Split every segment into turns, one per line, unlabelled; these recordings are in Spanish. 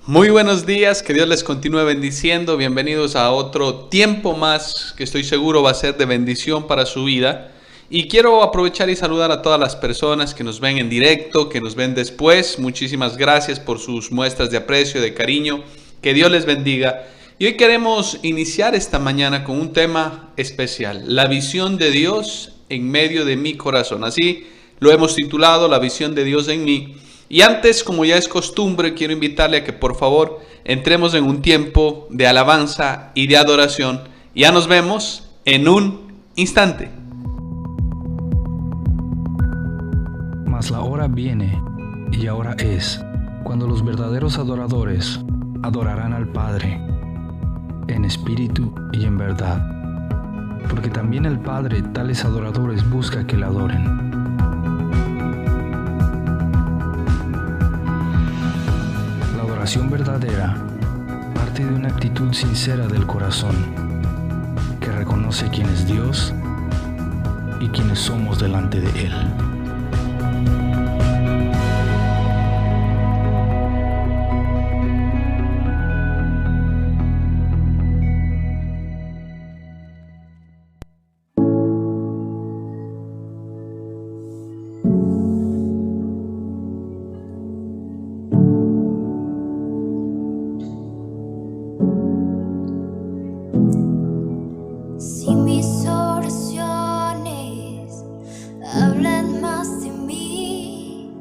Muy buenos días, que Dios les continúe bendiciendo. Bienvenidos a otro tiempo más que estoy seguro va a ser de bendición para su vida. Y quiero aprovechar y saludar a todas las personas que nos ven en directo, que nos ven después. Muchísimas gracias por sus muestras de aprecio, de cariño. Que Dios les bendiga. Y hoy queremos iniciar esta mañana con un tema especial: la visión de Dios en medio de mi corazón. Así lo hemos titulado, la visión de Dios en mí. Y antes, como ya es costumbre, quiero invitarle a que por favor entremos en un tiempo de alabanza y de adoración. Ya nos vemos en un instante.
Mas la hora viene, y ahora es, cuando los verdaderos adoradores adorarán al Padre, en espíritu y en verdad, porque también el Padre tales adoradores busca que le adoren. La adoración verdadera parte de una actitud sincera del corazón, que reconoce quién es Dios y quiénes somos delante de Él.
Si mis oraciones hablan más de mí,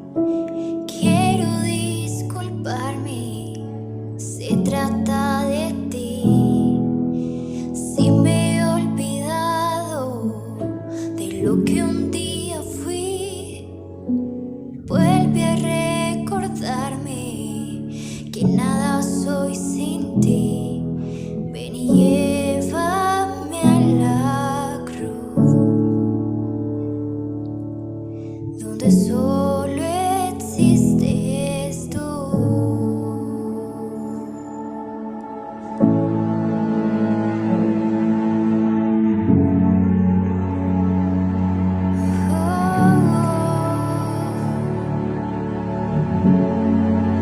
quiero disculparme, se trata de ti. Si me he olvidado de lo que un día fui, vuelve a recordarme que nada soy sin ti. Ven y llévame a la cruz, donde solo existes tú.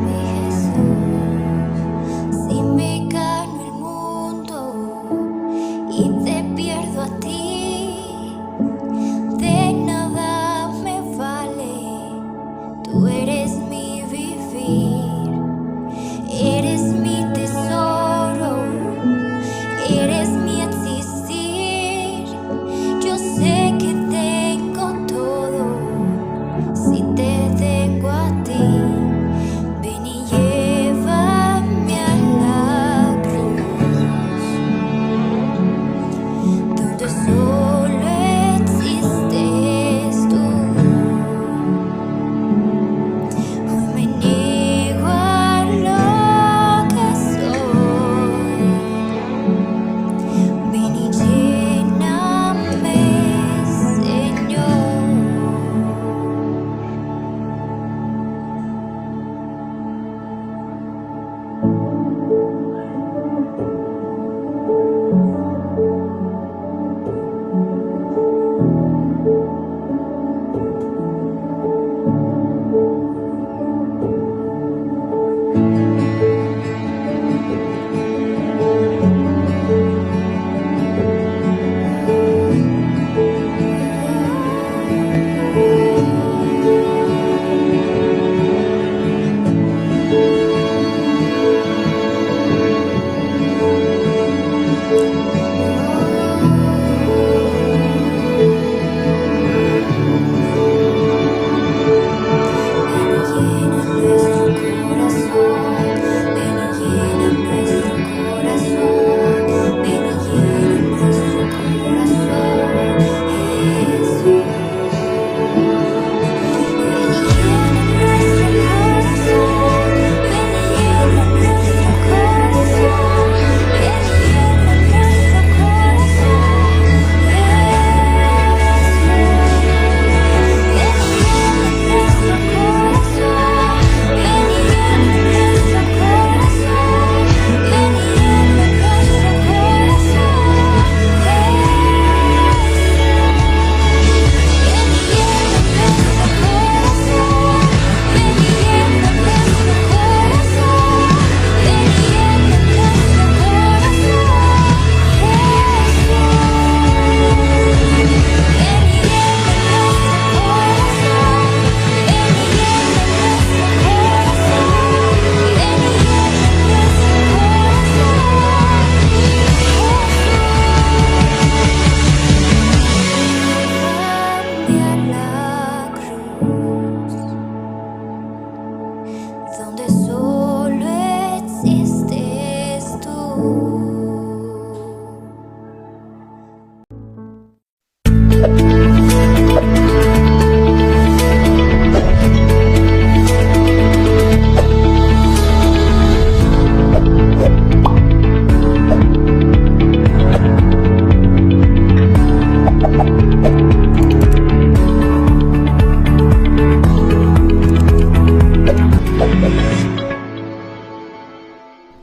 Mi Jesús, si me cae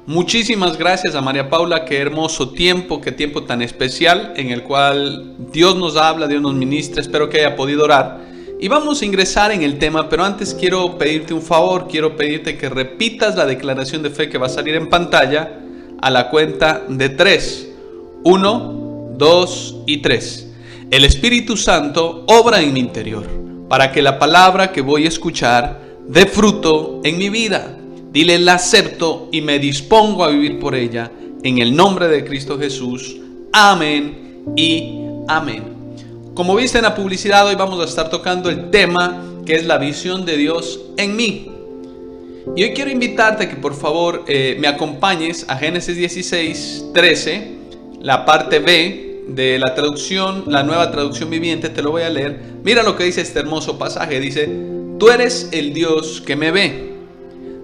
Muchísimas gracias a María Paula, qué hermoso tiempo, qué tiempo tan especial en el cual Dios nos habla, Dios nos ministra. Espero que haya podido orar. Y vamos a ingresar en el tema, pero antes quiero pedirte un favor, quiero pedirte que repitas la declaración de fe que va a salir en pantalla a la cuenta de 3. 1, 2 y 3. El Espíritu Santo obra en mi interior para que la palabra que voy a escuchar dé fruto en mi vida. Dile, la acepto y me dispongo a vivir por ella. En el nombre de Cristo Jesús. Amén y amén. Como viste en la publicidad, hoy vamos a estar tocando el tema que es la visión de Dios en mí. Y hoy quiero invitarte a que por favor me acompañes a Génesis 16, 13, la parte B de la traducción, la nueva traducción viviente. Te lo voy a leer. Mira lo que dice este hermoso pasaje. Dice, tú eres el Dios que me ve.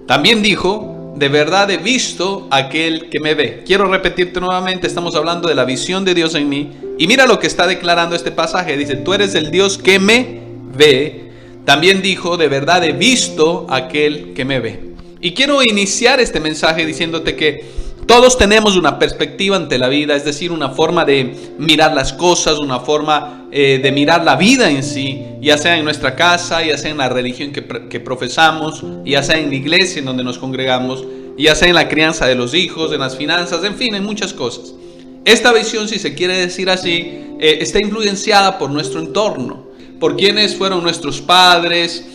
También dijo, de verdad he visto a aquel que me ve. Quiero repetirte nuevamente, estamos hablando de la visión de Dios en mí. Y mira lo que está declarando este pasaje. Dice, tú eres el Dios que me ve. También dijo, de verdad he visto a aquel que me ve. Y quiero iniciar este mensaje diciéndote que todos tenemos una perspectiva ante la vida, es decir, una forma de mirar las cosas, una forma de mirar la vida en sí, ya sea en nuestra casa, ya sea en la religión que profesamos, ya sea en la iglesia en donde nos congregamos, ya sea en la crianza de los hijos, en las finanzas, en fin, en muchas cosas. Esta visión, si se quiere decir así, está influenciada por nuestro entorno, por quienes fueron nuestros padres,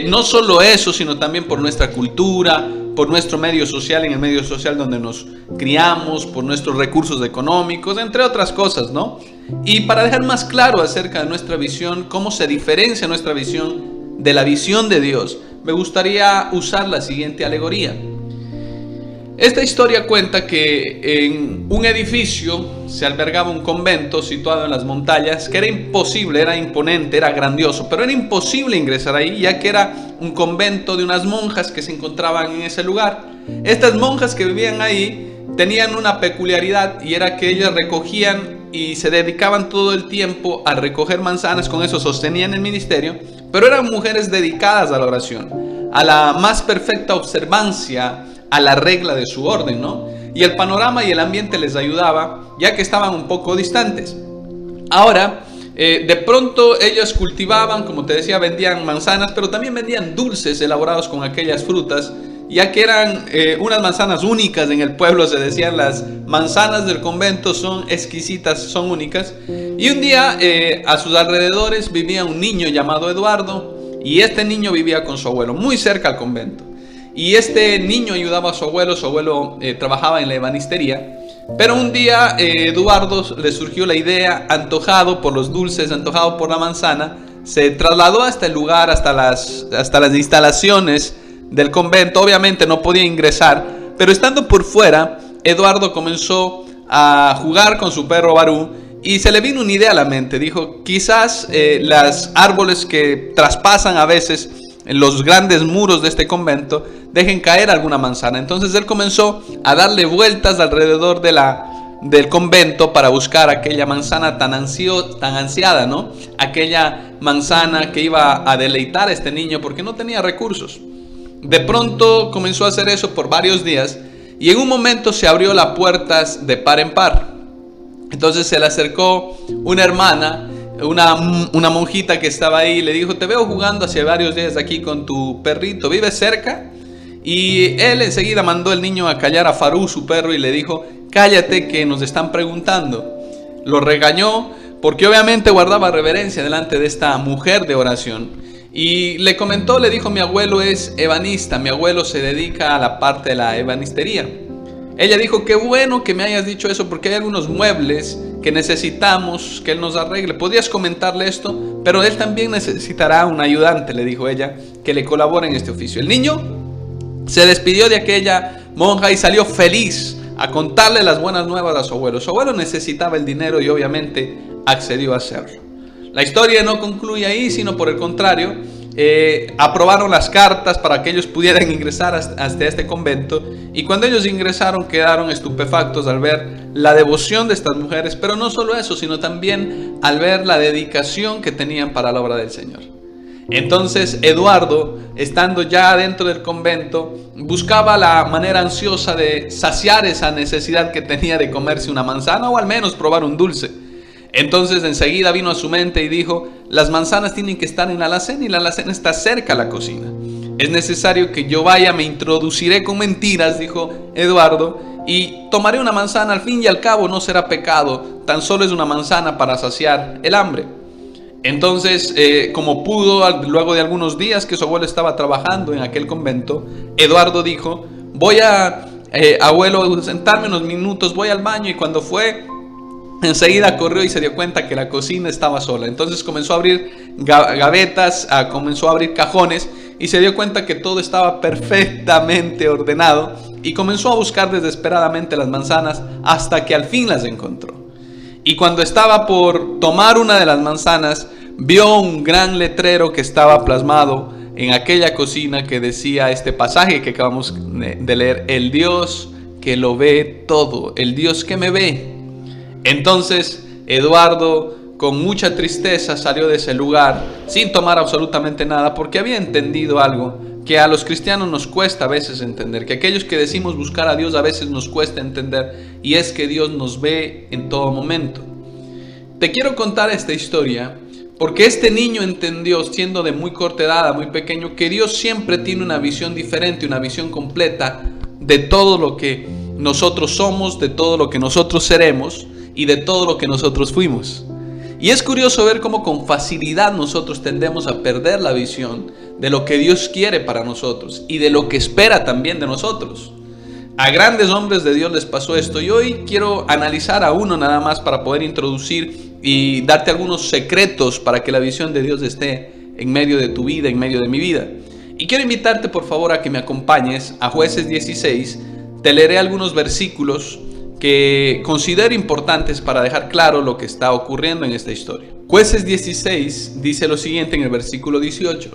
no solo eso, sino también por nuestra cultura, por nuestro medio social, en el medio social donde nos criamos, por nuestros recursos económicos, entre otras cosas, ¿no? Y para dejar más claro acerca de nuestra visión, cómo se diferencia nuestra visión de la visión de Dios, me gustaría usar la siguiente alegoría. Esta historia cuenta que en un edificio se albergaba un convento situado en las montañas, que era imposible, era imponente, era grandioso, pero era imposible ingresar ahí, ya que era un convento de unas monjas que se encontraban en ese lugar. Estas monjas que vivían ahí tenían una peculiaridad, y era que ellas recogían y se dedicaban todo el tiempo a recoger manzanas, con eso sostenían el ministerio, pero eran mujeres dedicadas a la oración, a la más perfecta observancia, a la regla de su orden, ¿no? Y el panorama y el ambiente les ayudaba, ya que estaban un poco distantes. Ahora, de pronto ellos cultivaban, como te decía, vendían manzanas, pero también vendían dulces elaborados con aquellas frutas, ya que eran unas manzanas únicas en el pueblo. Se decían, las manzanas del convento son exquisitas, son únicas. Y un día a sus alrededores vivía un niño llamado Eduardo, y este niño vivía con su abuelo muy cerca al convento. Y este niño ayudaba a su abuelo trabajaba en la ebanistería. Pero un día Eduardo le surgió la idea, antojado por los dulces, antojado por la manzana, se trasladó hasta el lugar, hasta las instalaciones del convento. Obviamente no podía ingresar, pero estando por fuera, Eduardo comenzó a jugar con su perro Barú y se le vino una idea a la mente. Dijo, quizás los árboles que traspasan a veces en los grandes muros de este convento dejen caer alguna manzana. Entonces él comenzó a darle vueltas alrededor del convento para buscar aquella manzana tan ansiada, ¿no? Aquella manzana que iba a deleitar a este niño porque no tenía recursos. De pronto comenzó a hacer eso por varios días, y en un momento se abrió las puertas de par en par. Entonces se le acercó una hermana, una monjita que estaba ahí, y le dijo, te veo jugando hace varios días aquí con tu perrito, ¿vives cerca? Y él enseguida mandó al niño a callar a Farú, su perro, y le dijo, cállate que nos están preguntando. Lo regañó porque obviamente guardaba reverencia delante de esta mujer de oración. Y le comentó, le dijo, mi abuelo es ebanista, mi abuelo se dedica a la parte de la ebanistería. Ella dijo, qué bueno que me hayas dicho eso, porque hay algunos muebles que necesitamos que él nos arregle. ¿Podrías comentarle esto? Pero él también necesitará un ayudante, le dijo ella, que le colabore en este oficio. El niño se despidió de aquella monja y salió feliz a contarle las buenas nuevas a su abuelo. Su abuelo necesitaba el dinero y obviamente accedió a hacerlo. La historia no concluye ahí, sino por el contrario, aprobaron las cartas para que ellos pudieran ingresar hasta este convento, y cuando ellos ingresaron quedaron estupefactos al ver la devoción de estas mujeres, pero no solo eso, sino también al ver la dedicación que tenían para la obra del Señor. Entonces Eduardo, estando ya dentro del convento, buscaba la manera ansiosa de saciar esa necesidad que tenía de comerse una manzana o al menos probar un dulce. Entonces enseguida vino a su mente y dijo: las manzanas tienen que estar en la alacena y la alacena está cerca a la cocina. Es necesario que yo vaya, me introduciré con mentiras, dijo Eduardo, y tomaré una manzana. Al fin y al cabo no será pecado, tan solo es una manzana para saciar el hambre. Entonces, como pudo, luego de algunos días que su abuelo estaba trabajando en aquel convento, Eduardo dijo: voy abuelo, sentarme unos minutos, voy al baño. Y cuando fue, enseguida corrió y se dio cuenta que la cocina estaba sola. Entonces comenzó a abrir gavetas, comenzó a abrir cajones y se dio cuenta que todo estaba perfectamente ordenado y comenzó a buscar desesperadamente las manzanas hasta que al fin las encontró. Y cuando estaba por tomar una de las manzanas, vio un gran letrero que estaba plasmado en aquella cocina que decía este pasaje que acabamos de leer: el Dios que lo ve todo, el Dios que me ve. Entonces Eduardo, con mucha tristeza, salió de ese lugar sin tomar absolutamente nada, porque había entendido algo que a los cristianos nos cuesta a veces entender, que aquellos que decimos buscar a Dios a veces nos cuesta entender, y es que Dios nos ve en todo momento. Te quiero contar esta historia porque este niño entendió, siendo de muy corta edad, muy pequeño, que Dios siempre tiene una visión diferente, una visión completa de todo lo que nosotros somos, de todo lo que nosotros seremos y de todo lo que nosotros fuimos. Y es curioso ver cómo con facilidad nosotros tendemos a perder la visión de lo que Dios quiere para nosotros y de lo que espera también de nosotros. A grandes hombres de Dios les pasó esto, y hoy quiero analizar a uno nada más para poder introducir y darte algunos secretos para que la visión de Dios esté en medio de tu vida, en medio de mi vida. Y quiero invitarte por favor a que me acompañes a Jueces 16. Te leeré algunos versículos que considero importantes para dejar claro lo que está ocurriendo en esta historia. Jueces 16 dice lo siguiente en el versículo 18: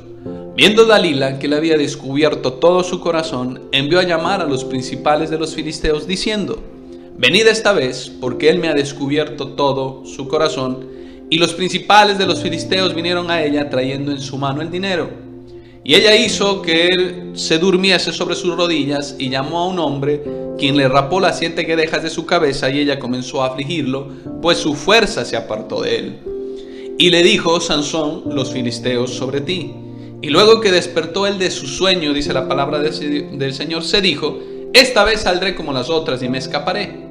viendo Dalila que le había descubierto todo su corazón, envió a llamar a los principales de los filisteos diciendo: venid esta vez, porque él me ha descubierto todo su corazón. Y los principales de los filisteos vinieron a ella trayendo en su mano el dinero. Y ella hizo que él se durmiese sobre sus rodillas y llamó a un hombre, quien le rapó las 7 guedejas de su cabeza, y ella comenzó a afligirlo, pues su fuerza se apartó de él. Y le dijo: Sansón, los filisteos sobre ti. Y luego que despertó él de su sueño, dice la palabra del Señor, se dijo: esta vez saldré como las otras y me escaparé.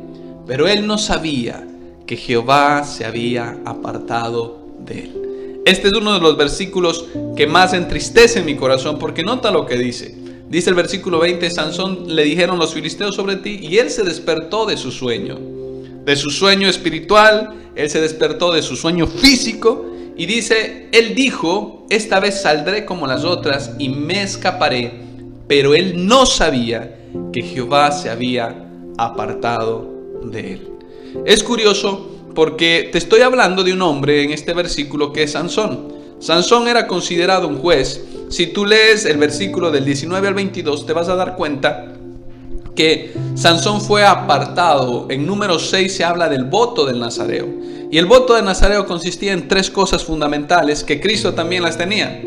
Pero él no sabía que Jehová se había apartado de él. Este es uno de los versículos que más entristece mi corazón, porque nota lo que dice. Dice el versículo 20: Sansón, le dijeron los filisteos sobre ti, y él se despertó de su sueño espiritual, él se despertó de su sueño físico, y dice, él dijo: esta vez saldré como las otras y me escaparé. Pero él no sabía que Jehová se había apartado de él. Es curioso porque te estoy hablando de un hombre en este versículo que es Sansón. Sansón era considerado un juez. Si tú lees el versículo del 19 al 22, te vas a dar cuenta que Sansón fue apartado. En número 6 se habla del voto del nazareo. Y el voto del nazareo consistía en 3 cosas fundamentales que Cristo también las tenía.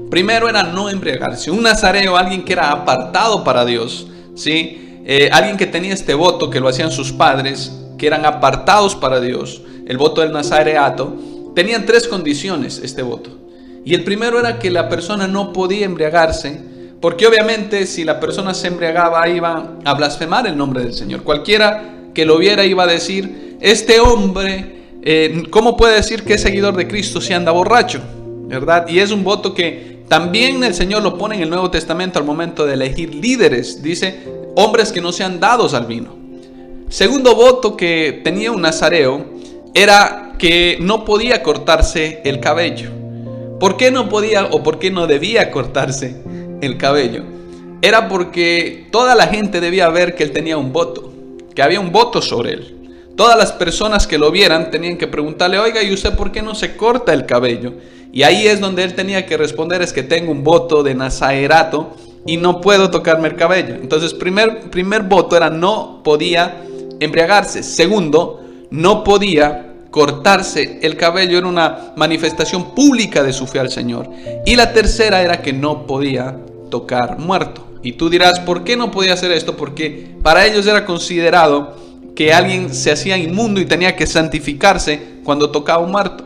Primero era no embriagarse. Un nazareo, alguien que era apartado para Dios, ¿sí? Alguien que tenía este voto que lo hacían sus padres, que eran apartados para Dios, el voto del nazareato. Tenían 3 condiciones este voto. Y el primero era que la persona no podía embriagarse, porque obviamente si la persona se embriagaba iba a blasfemar el nombre del Señor. Cualquiera que lo viera iba a decir: este hombre, ¿cómo puede decir que es seguidor de Cristo si anda borracho? ¿Verdad? Y es un voto que también el Señor lo pone en el Nuevo Testamento al momento de elegir líderes. Dice: hombres que no sean dados al vino. Segundo voto que tenía un nazareo era que no podía cortarse el cabello. ¿Por qué no podía o por qué no debía cortarse el cabello? Era porque toda la gente debía ver que él tenía un voto, que había un voto sobre él. Todas las personas que lo vieran tenían que preguntarle: oiga, ¿y usted por qué no se corta el cabello? Y ahí es donde él tenía que responder: es que tengo un voto de nazarato y no puedo tocarme el cabello. Entonces, primer voto era no podía embriagarse. Segundo, no podía cortarse el cabello era una manifestación pública de su fe al Señor. Y la tercera era que no podía tocar muerto. Y tú dirás, ¿por qué no podía hacer esto? Porque para ellos era considerado que alguien se hacía inmundo y tenía que santificarse cuando tocaba un muerto.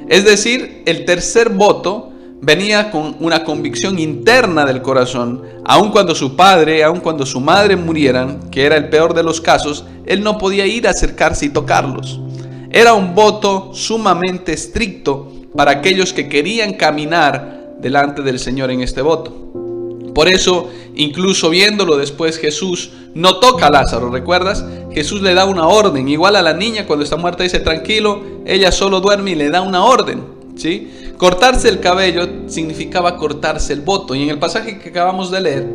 Es decir, el tercer voto venía con una convicción interna del corazón. Aun cuando su padre, aun cuando su madre murieran, que era el peor de los casos, él no podía ir a acercarse y tocarlos. Era un voto sumamente estricto para aquellos que querían caminar delante del Señor en este voto. Por eso, incluso viéndolo después, Jesús no toca a Lázaro, ¿recuerdas? Jesús le da una orden, igual a la niña cuando está muerta dice tranquilo, ella solo duerme y le da una orden, ¿sí? Cortarse el cabello significaba cortarse el voto, y en el pasaje que acabamos de leer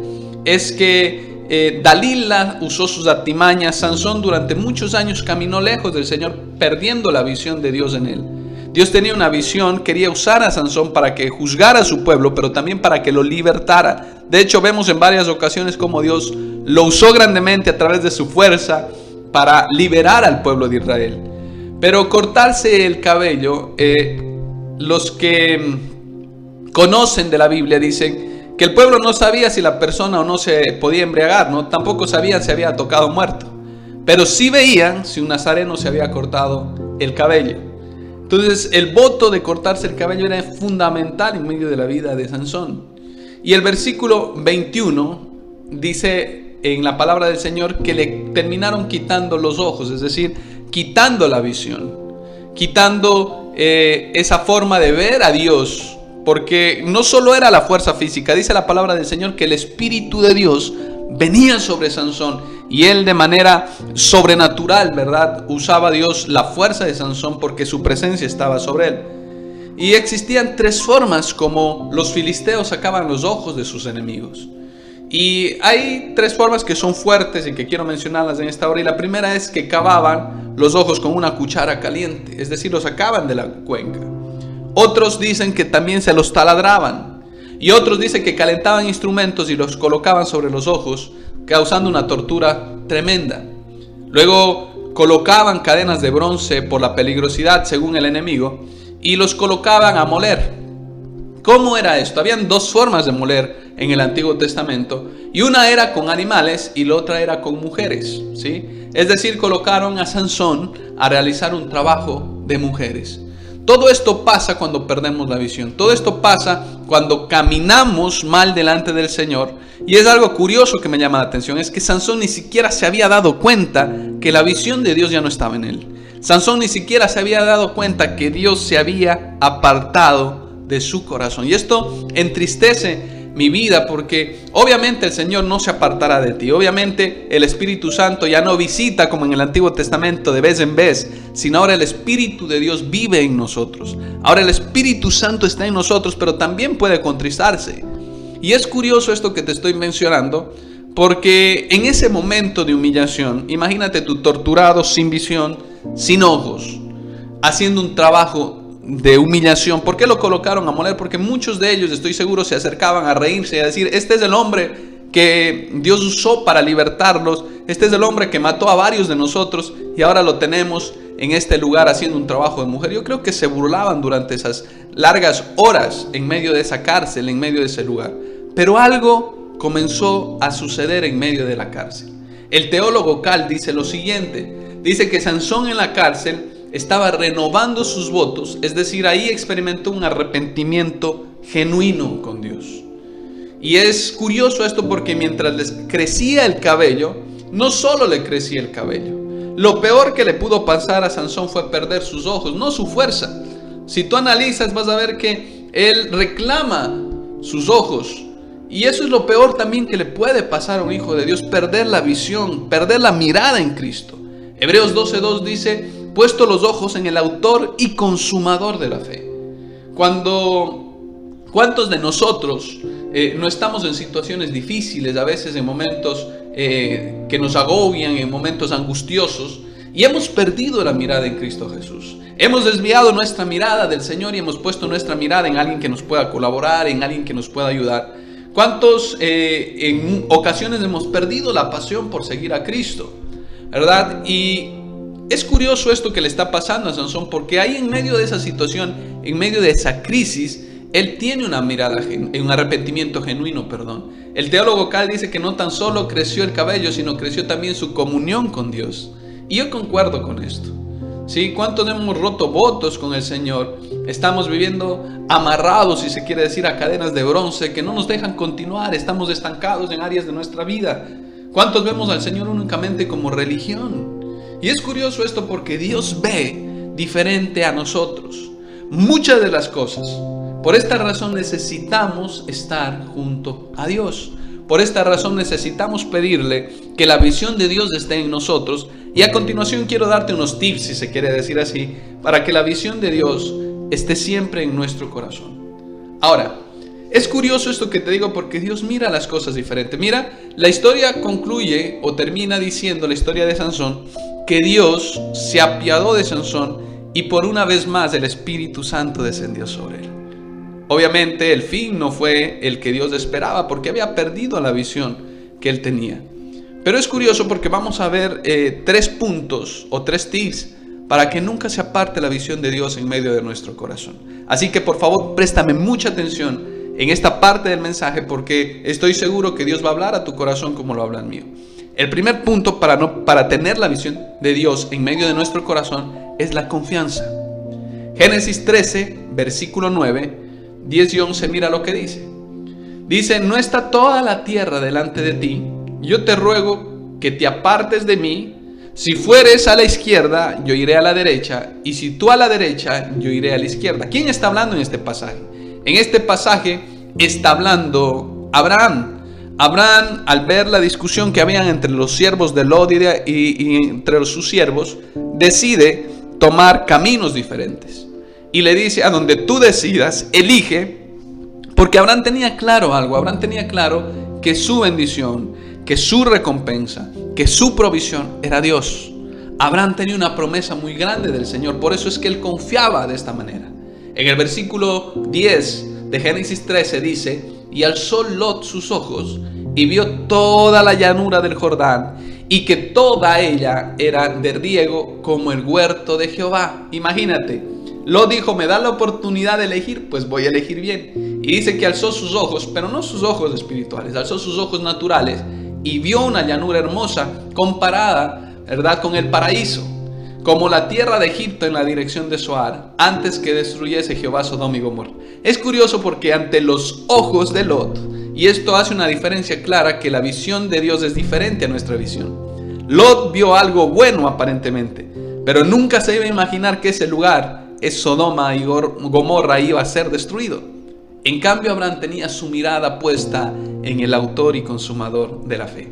es que Dalila usó sus artimañas. Sansón durante muchos años caminó lejos del Señor, perdiendo la visión de Dios en él. Dios tenía una visión, quería usar a Sansón para que juzgara a su pueblo, pero también para que lo libertara. De hecho, vemos en varias ocasiones cómo Dios lo usó grandemente a través de su fuerza para liberar al pueblo de Israel. Pero cortarse el cabello, los que conocen de la Biblia dicen que el pueblo no sabía si la persona o no se podía embriagar, ¿no? Tampoco sabían si había tocado muerto, pero sí veían si un nazareno se había cortado el cabello. Entonces el voto de cortarse el cabello era fundamental en medio de la vida de Sansón. Y el versículo 21 dice en la palabra del Señor que le terminaron quitando los ojos, es decir, quitando la visión, quitando esa forma de ver a Dios. Porque no solo era la fuerza física, dice la palabra del Señor que el Espíritu de Dios venía sobre Sansón y él de manera sobrenatural, ¿verdad? Usaba Dios la fuerza de Sansón porque su presencia estaba sobre él. Y existían tres formas como los filisteos sacaban los ojos de sus enemigos. Y hay tres formas que son fuertes y que quiero mencionarlas en esta hora. Y la primera es que cavaban los ojos con una cuchara caliente, es decir, los sacaban de la cuenca. Otros dicen que también se los taladraban. Y otros dicen que calentaban instrumentos y los colocaban sobre los ojos, causando una tortura tremenda. Luego colocaban cadenas de bronce por la peligrosidad, según el enemigo, y los colocaban a moler. ¿Cómo era esto? Habían dos formas de moler en el Antiguo Testamento, y una era con animales y la otra era con mujeres, ¿sí? Es decir, colocaron a Sansón a realizar un trabajo de mujeres. Todo esto pasa cuando perdemos la visión. Todo esto pasa cuando caminamos mal delante del Señor. Y es algo curioso que me llama la atención. Es que Sansón ni siquiera se había dado cuenta que la visión de Dios ya no estaba en él. Sansón ni siquiera se había dado cuenta que Dios se había apartado de su corazón. Y esto entristece mi vida porque obviamente el Señor no se apartará de ti. Obviamente el Espíritu Santo ya no visita como en el Antiguo Testamento de vez en vez, sino ahora el Espíritu de Dios vive en nosotros. Ahora el Espíritu Santo está en nosotros, pero también puede contristarse. Y es curioso esto que te estoy mencionando, porque en ese momento de humillación, imagínate tú torturado, sin visión, sin ojos, haciendo un trabajo de humillación. ¿Por qué lo colocaron a moler? Porque muchos de ellos, estoy seguro, se acercaban a reírse y a decir: este es el hombre que Dios usó para libertarlos, este es el hombre que mató a varios de nosotros y ahora lo tenemos en este lugar haciendo un trabajo de mujer. Yo creo que se burlaban durante esas largas horas en medio de esa cárcel, en medio de ese lugar. Pero algo comenzó a suceder en medio de la cárcel. El teólogo Cal dice lo siguiente, dice que Sansón en la cárcel estaba renovando sus votos, es decir, ahí experimentó un arrepentimiento genuino con Dios. Y es curioso esto porque mientras les crecía el cabello, no solo le crecía el cabello, lo peor que le pudo pasar a Sansón fue perder sus ojos, no su fuerza. Si tú analizas vas a ver que él reclama sus ojos. Y eso es lo peor también que le puede pasar a un hijo de Dios, perder la visión, perder la mirada en Cristo. Hebreos 12:2 dice: puesto los ojos en el autor y consumador de la fe. ¿Cuántos de nosotros no estamos en situaciones difíciles, a veces en momentos que nos agobian, en momentos angustiosos, y hemos perdido la mirada en Cristo Jesús? Hemos desviado nuestra mirada del Señor y hemos puesto nuestra mirada en alguien que nos pueda colaborar, en alguien que nos pueda ayudar. ¿Cuántos en ocasiones hemos perdido la pasión por seguir a Cristo? ¿Verdad? Y es curioso esto que le está pasando a Sansón, porque ahí en medio de esa situación, en medio de esa crisis, él tiene una mirada, un arrepentimiento genuino, perdón. El teólogo Cal dice que no tan solo creció el cabello, sino creció también su comunión con Dios. Y yo concuerdo con esto. ¿Sí? ¿Cuántos hemos roto votos con el Señor? Estamos viviendo amarrados, si se quiere decir, a cadenas de bronce que no nos dejan continuar. Estamos estancados en áreas de nuestra vida. ¿Cuántos vemos al Señor únicamente como religión? Y es curioso esto porque Dios ve diferente a nosotros muchas de las cosas. Por esta razón necesitamos estar junto a Dios. Por esta razón necesitamos pedirle que la visión de Dios esté en nosotros. Y a continuación quiero darte unos tips, si se quiere decir así, para que la visión de Dios esté siempre en nuestro corazón. Ahora, es curioso esto que te digo porque Dios mira las cosas diferente. Mira, la historia concluye o termina diciendo, la historia de Sansón, que Dios se apiadó de Sansón y por una vez más el Espíritu Santo descendió sobre él. Obviamente el fin no fue el que Dios esperaba porque había perdido la visión que él tenía. Pero es curioso porque vamos a ver 3 puntos o 3 tips para que nunca se aparte la visión de Dios en medio de nuestro corazón. Así que por favor préstame mucha atención en esta parte del mensaje porque estoy seguro que Dios va a hablar a tu corazón como lo habla al mío. El primer punto para tener la visión de Dios en medio de nuestro corazón es la confianza. Génesis 13, versículo 9, 10 y 11, mira lo que dice. Dice, no está toda la tierra delante de ti, yo te ruego que te apartes de mí. Si fueres a la izquierda, yo iré a la derecha, y si tú a la derecha, yo iré a la izquierda. ¿Quién está hablando en este pasaje? En este pasaje está hablando Abraham. Abraham, al ver la discusión que habían entre los siervos de Lot y entre sus siervos, decide tomar caminos diferentes. Y le dice, a donde tú decidas, elige, porque Abraham tenía claro algo. Abraham tenía claro que su bendición, que su recompensa, que su provisión era Dios. Abraham tenía una promesa muy grande del Señor, por eso es que él confiaba de esta manera. En el versículo 10 de Génesis 13 dice, y alzó Lot sus ojos y vio toda la llanura del Jordán y que toda ella era de riego como el huerto de Jehová. Imagínate, Lot dijo, me da la oportunidad de elegir, pues voy a elegir bien. Y dice que alzó sus ojos, pero no sus ojos espirituales, alzó sus ojos naturales y vio una llanura hermosa comparada, ¿verdad?, con el paraíso, como la tierra de Egipto en la dirección de Zoar, antes que destruyese Jehová Sodoma y Gomorra. Es curioso porque ante los ojos de Lot, y esto hace una diferencia clara, que la visión de Dios es diferente a nuestra visión. Lot vio algo bueno aparentemente, pero nunca se iba a imaginar que ese lugar, Sodoma y Gomorra, iba a ser destruido. En cambio, Abraham tenía su mirada puesta en el autor y consumador de la fe.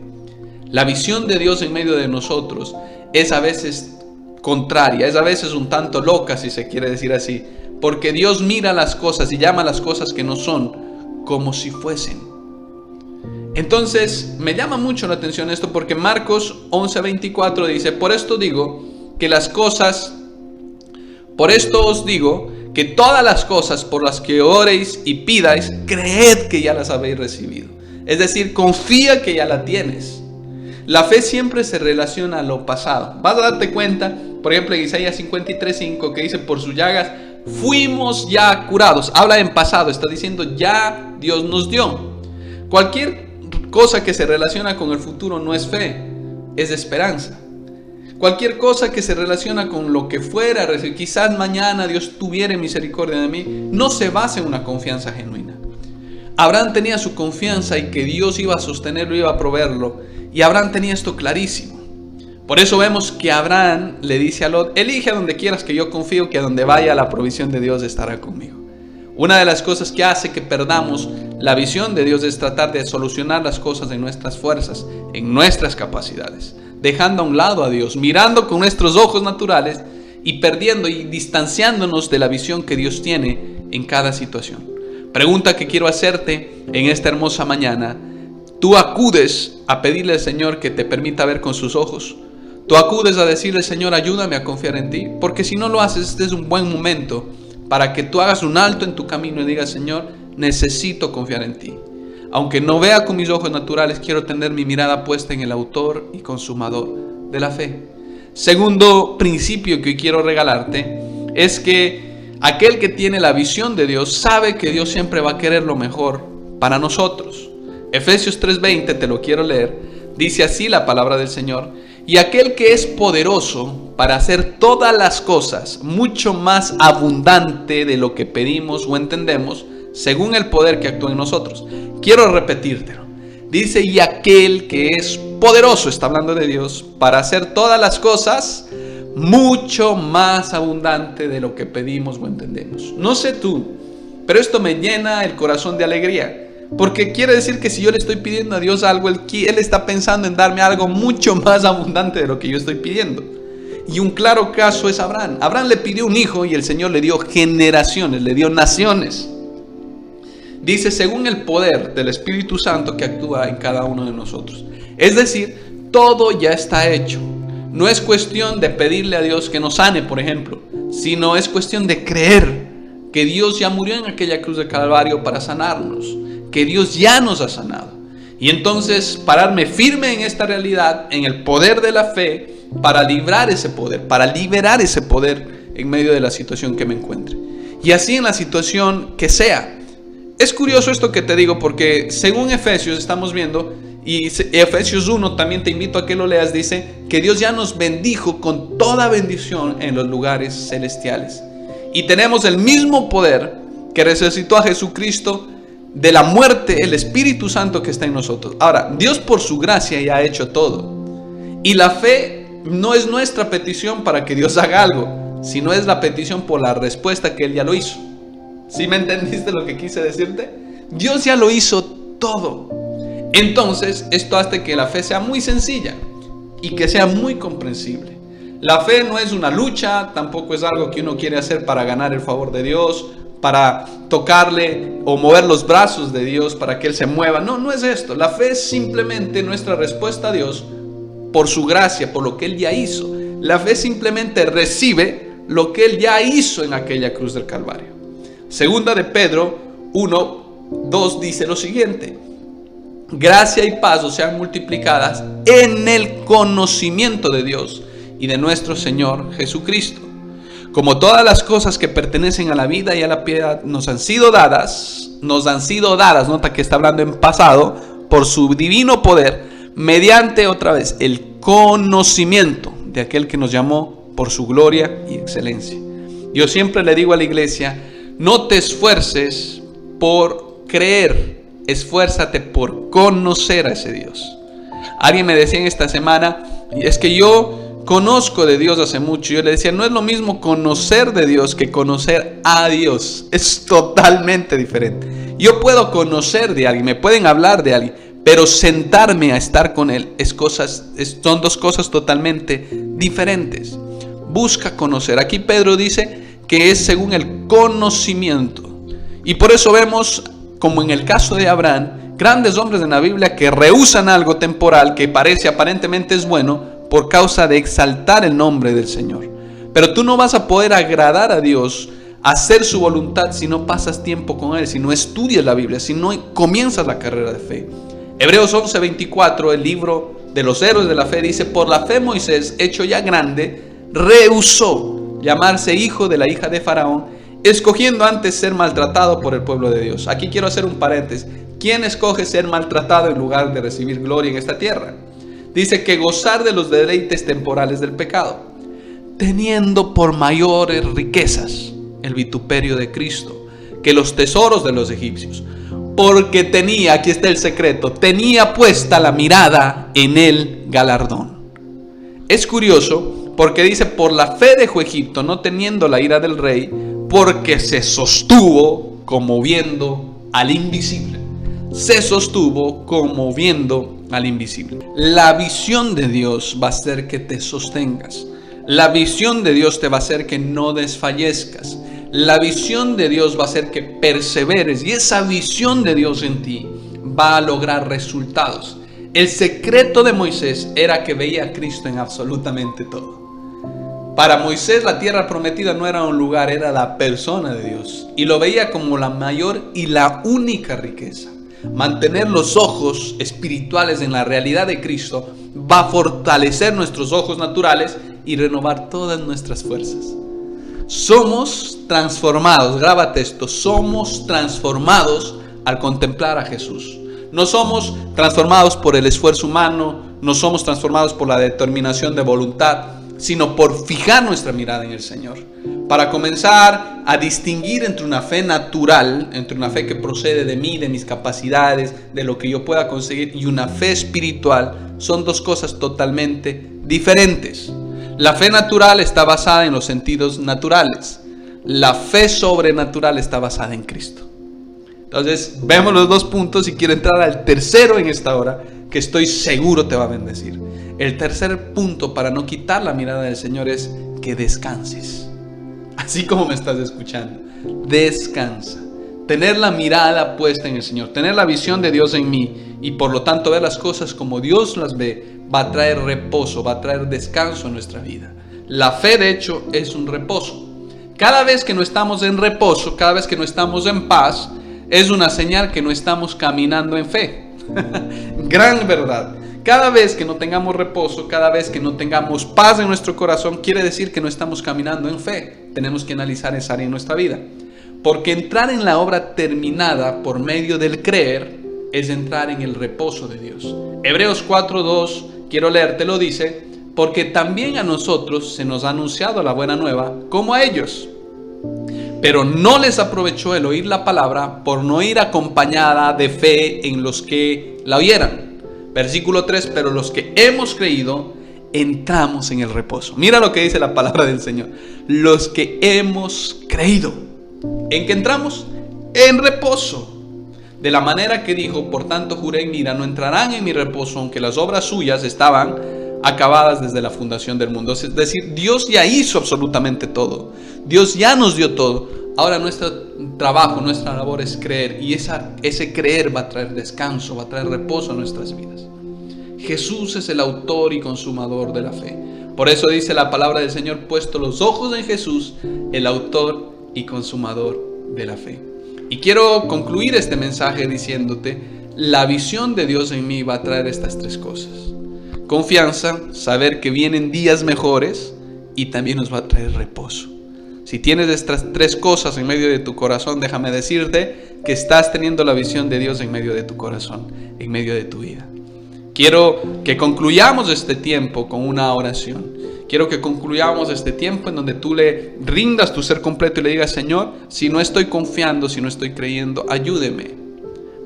La visión de Dios en medio de nosotros es a veces contraria, es a veces un tanto loca, si se quiere decir así, porque Dios mira las cosas y llama las cosas que no son como si fuesen. Entonces me llama mucho la atención esto porque Marcos 11:24 dice, por esto os digo que todas las cosas por las que oréis y pidáis, creed que ya las habéis recibido. Es decir, confía que ya la tienes. La fe siempre se relaciona a lo pasado. Vas a darte cuenta, por ejemplo, en Isaías 53:5, que dice, por sus llagas fuimos ya curados. Habla en pasado, está diciendo ya Dios nos dio. Cualquier cosa que se relaciona con el futuro no es fe, es esperanza. Cualquier cosa que se relaciona con lo que fuera, quizás mañana Dios tuviera misericordia de mí, no se basa en una confianza genuina. Abraham tenía su confianza y que Dios iba a sostenerlo, iba a proveerlo. Y Abraham tenía esto clarísimo. Por eso vemos que Abraham le dice a Lot, elige a donde quieras, que yo confío que a donde vaya la provisión de Dios estará conmigo. Una de las cosas que hace que perdamos la visión de Dios es tratar de solucionar las cosas en nuestras fuerzas, en nuestras capacidades, dejando a un lado a Dios, mirando con nuestros ojos naturales y perdiendo y distanciándonos de la visión que Dios tiene en cada situación. Pregunta que quiero hacerte en esta hermosa mañana: ¿tú acudes a pedirle al Señor que te permita ver con sus ojos? ¿Tú acudes a decirle, Señor, ayúdame a confiar en ti? Porque si no lo haces, este es un buen momento para que tú hagas un alto en tu camino y digas, Señor, necesito confiar en ti. Aunque no vea con mis ojos naturales, quiero tener mi mirada puesta en el autor y consumador de la fe. Segundo principio que quiero regalarte es que aquel que tiene la visión de Dios sabe que Dios siempre va a querer lo mejor para nosotros. Efesios 3:20, te lo quiero leer, dice así la palabra del Señor: y aquel que es poderoso para hacer todas las cosas mucho más abundante de lo que pedimos o entendemos, según el poder que actúa en nosotros. Quiero repetírtelo. Dice, y aquel que es poderoso, está hablando de Dios, para hacer todas las cosas mucho más abundante de lo que pedimos o entendemos. No sé tú, pero esto me llena el corazón de alegría. Porque quiere decir que si yo le estoy pidiendo a Dios algo, Él está pensando en darme algo mucho más abundante de lo que yo estoy pidiendo. Y un claro caso es Abraham. Abraham le pidió un hijo y el Señor le dio generaciones, le dio naciones. Dice, según el poder del Espíritu Santo que actúa en cada uno de nosotros. Es decir, todo ya está hecho. No es cuestión de pedirle a Dios que nos sane, por ejemplo, sino es cuestión de creer que Dios ya murió en aquella cruz de Calvario para sanarnos, que Dios ya nos ha sanado. Y entonces pararme firme en esta realidad, en el poder de la fe, para librar ese poder, para liberar ese poder en medio de la situación que me encuentre. Y así en la situación que sea. Es curioso esto que te digo, porque según Efesios estamos viendo, y Efesios 1 también te invito a que lo leas, dice que Dios ya nos bendijo con toda bendición en los lugares celestiales. Y tenemos el mismo poder que resucitó a Jesucristo de la muerte, el Espíritu Santo que está en nosotros. Ahora, Dios por su gracia ya ha hecho todo. Y la fe no es nuestra petición para que Dios haga algo, sino es la petición por la respuesta que Él ya lo hizo. ¿Sí me entendiste lo que quise decirte? Dios ya lo hizo todo. Entonces, esto hace que la fe sea muy sencilla y que sea muy comprensible. La fe no es una lucha, tampoco es algo que uno quiere hacer para ganar el favor de Dios, para tocarle o mover los brazos de Dios para que Él se mueva. No, no es esto. La fe es simplemente nuestra respuesta a Dios por su gracia, por lo que Él ya hizo. La fe simplemente recibe lo que Él ya hizo en aquella cruz del Calvario. Segunda de Pedro 1:2 dice lo siguiente: gracia y paz os sean multiplicadas en el conocimiento de Dios y de nuestro Señor Jesucristo. Como todas las cosas que pertenecen a la vida y a la piedad nos han sido dadas, nota que está hablando en pasado, por su divino poder, mediante otra vez el conocimiento de aquel que nos llamó por su gloria y excelencia. Yo siempre le digo a la iglesia, no te esfuerces por creer, esfuérzate por conocer a ese Dios. Alguien me decía en esta semana, es que yo conozco de Dios hace mucho. Yo le decía, no es lo mismo conocer de Dios que conocer a Dios. Es totalmente diferente. Yo puedo conocer de alguien, me pueden hablar de alguien, pero sentarme a estar con él son dos cosas totalmente diferentes. Busca conocer. Aquí Pedro dice que es según el conocimiento. Y por eso vemos, como en el caso de Abraham, grandes hombres en la Biblia que rehúsan algo temporal que parece aparentemente es bueno por causa de exaltar el nombre del Señor. Pero tú no vas a poder agradar a Dios, hacer su voluntad, si no pasas tiempo con Él, si no estudias la Biblia, si no comienzas la carrera de fe. Hebreos 11:24, el libro de los héroes de la fe, dice: por la fe Moisés, hecho ya grande, rehusó llamarse hijo de la hija de Faraón, escogiendo antes ser maltratado por el pueblo de Dios. Aquí quiero hacer un paréntesis. ¿Quién escoge ser maltratado en lugar de recibir gloria en esta tierra? Dice que gozar de los deleites temporales del pecado, teniendo por mayores riquezas el vituperio de Cristo que los tesoros de los egipcios, porque tenía, aquí está el secreto, tenía puesta la mirada en el galardón. Es curioso porque dice: por la fe dejó Egipto, no teniendo la ira del rey, porque se sostuvo como viendo al invisible. Se sostuvo como viendo al invisible. La visión de Dios va a hacer que te sostengas. La visión de Dios te va a hacer que no desfallezcas. La visión de Dios va a hacer que perseveres. Y esa visión de Dios en ti va a lograr resultados. El secreto de Moisés era que veía a Cristo en absolutamente todo. Para Moisés la tierra prometida no era un lugar, era la persona de Dios. Y lo veía como la mayor y la única riqueza. Mantener los ojos espirituales en la realidad de Cristo va a fortalecer nuestros ojos naturales y renovar todas nuestras fuerzas. Somos transformados, grábate esto, somos transformados al contemplar a Jesús. No somos transformados por el esfuerzo humano, no somos transformados por la determinación de voluntad, sino por fijar nuestra mirada en el Señor. Para comenzar a distinguir entre una fe natural, entre una fe que procede de mí, de mis capacidades, de lo que yo pueda conseguir, y una fe espiritual, son dos cosas totalmente diferentes. La fe natural está basada en los sentidos naturales. La fe sobrenatural está basada en Cristo. Entonces, vemos los dos puntos y quiero entrar al tercero en esta hora, que estoy seguro te va a bendecir. El tercer punto para no quitar la mirada del Señor es que descanses. Así como me estás escuchando, descansa. Tener la mirada puesta en el Señor, tener la visión de Dios en mí y por lo tanto ver las cosas como Dios las ve, va a traer reposo, va a traer descanso en nuestra vida. La fe, de hecho, es un reposo. Cada vez que no estamos en reposo, cada vez que no estamos en paz, es una señal que no estamos caminando en fe. Gran verdad. Cada vez que no tengamos reposo, cada vez que no tengamos paz en nuestro corazón, quiere decir que no estamos caminando en fe. Tenemos que analizar esa área en nuestra vida. Porque entrar en la obra terminada por medio del creer es entrar en el reposo de Dios. Hebreos 4:2, quiero leértelo, dice: porque también a nosotros se nos ha anunciado la buena nueva, como a ellos. Pero no les aprovechó el oír la palabra por no ir acompañada de fe en los que la oyeran. Versículo 3, pero los que hemos creído, entramos en el reposo. Mira lo que dice la palabra del Señor. Los que hemos creído. ¿En qué entramos? En reposo. De la manera que dijo, por tanto juré en mi ira, no entrarán en mi reposo, aunque las obras suyas estaban acabadas desde la fundación del mundo. Es decir, Dios ya hizo absolutamente todo. Dios ya nos dio todo. Ahora nuestro trabajo, nuestra labor es creer, y ese creer va a traer descanso, va a traer reposo a nuestras vidas. Jesús es el autor y consumador de la fe. Por eso dice la palabra del Señor, puesto los ojos en Jesús, el autor y consumador de la fe. Y quiero concluir este mensaje diciéndote, la visión de Dios en mí va a traer estas tres cosas. Confianza, saber que vienen días mejores, y también nos va a traer reposo. Si tienes estas tres cosas en medio de tu corazón, déjame decirte que estás teniendo la visión de Dios en medio de tu corazón, en medio de tu vida. Quiero que concluyamos este tiempo con una oración. Quiero que concluyamos este tiempo en donde tú le rindas tu ser completo y le digas, Señor, si no estoy confiando, si no estoy creyendo, ayúdeme.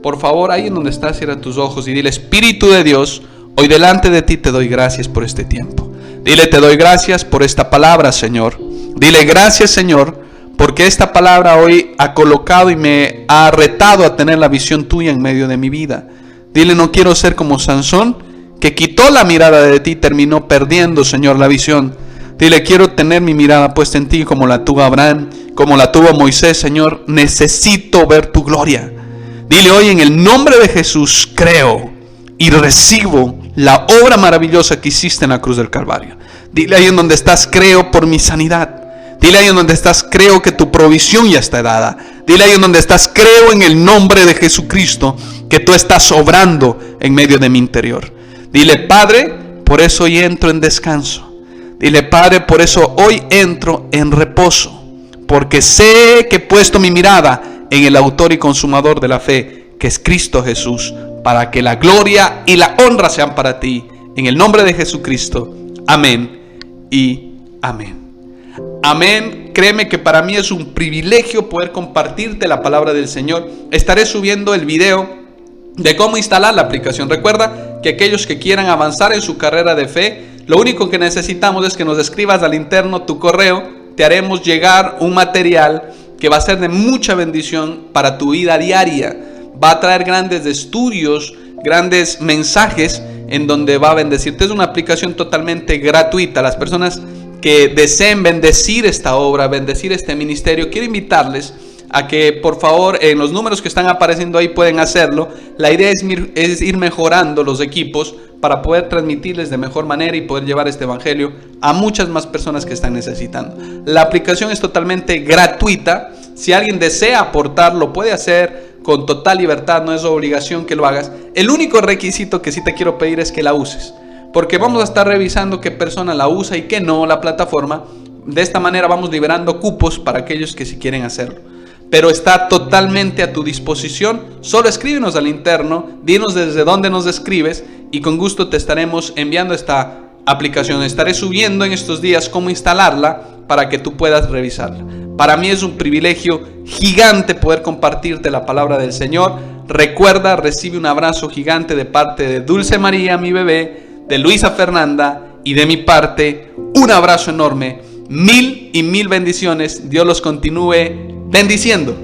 Por favor, ahí en donde estás, cierra tus ojos y dile, Espíritu de Dios, hoy delante de ti te doy gracias por este tiempo. Dile, te doy gracias por esta palabra, Señor. Dile gracias, Señor, porque esta palabra hoy ha colocado y me ha retado a tener la visión tuya en medio de mi vida. Dile, no quiero ser como Sansón, que quitó la mirada de ti y terminó perdiendo, Señor, la visión. Dile, quiero tener mi mirada puesta en ti como la tuvo Abraham, como la tuvo Moisés, Señor. Necesito ver tu gloria. Dile hoy, en el nombre de Jesús, creo y recibo la obra maravillosa que hiciste en la cruz del Calvario. Dile ahí en donde estás, creo por mi sanidad. Dile ahí en donde estás, creo que tu provisión ya está dada. Dile ahí en donde estás, creo en el nombre de Jesucristo que tú estás obrando en medio de mi interior. Dile, Padre, por eso hoy entro en descanso. Dile, Padre, por eso hoy entro en reposo. Porque sé que he puesto mi mirada en el autor y consumador de la fe, que es Cristo Jesús, para que la gloria y la honra sean para ti. En el nombre de Jesucristo. Amén y amén. Amén. Créeme que para mí es un privilegio poder compartirte la palabra del Señor. Estaré subiendo el video de cómo instalar la aplicación. Recuerda que aquellos que quieran avanzar en su carrera de fe, lo único que necesitamos es que nos escribas al interno tu correo. Te haremos llegar un material que va a ser de mucha bendición para tu vida diaria. Va a traer grandes estudios, grandes mensajes en donde va a bendecirte. Es una aplicación totalmente gratuita. Las personas que deseen bendecir esta obra, bendecir este ministerio, quiero invitarles a que por favor en los números que están apareciendo ahí pueden hacerlo. La idea es ir mejorando los equipos para poder transmitirles de mejor manera y poder llevar este evangelio a muchas más personas que están necesitando. La aplicación es totalmente gratuita. Si alguien desea aportar, lo puede hacer con total libertad, no es obligación que lo hagas. El único requisito que sí te quiero pedir es que la uses. porque vamos a estar revisando qué persona la usa y qué no la plataforma. De esta manera vamos liberando cupos para aquellos que sí quieren hacerlo. Pero está totalmente a tu disposición. Solo escríbenos al interno, dinos desde dónde nos escribes y con gusto te estaremos enviando esta aplicación. Estaré subiendo en estos días cómo instalarla para que tú puedas revisarla. Para mí es un privilegio gigante poder compartirte la palabra del Señor. Recuerda, recibe un abrazo gigante de parte de Dulce María, mi bebé, de Luisa Fernanda y de mi parte, un abrazo enorme. Mil y mil bendiciones. Dios los continúe bendiciendo.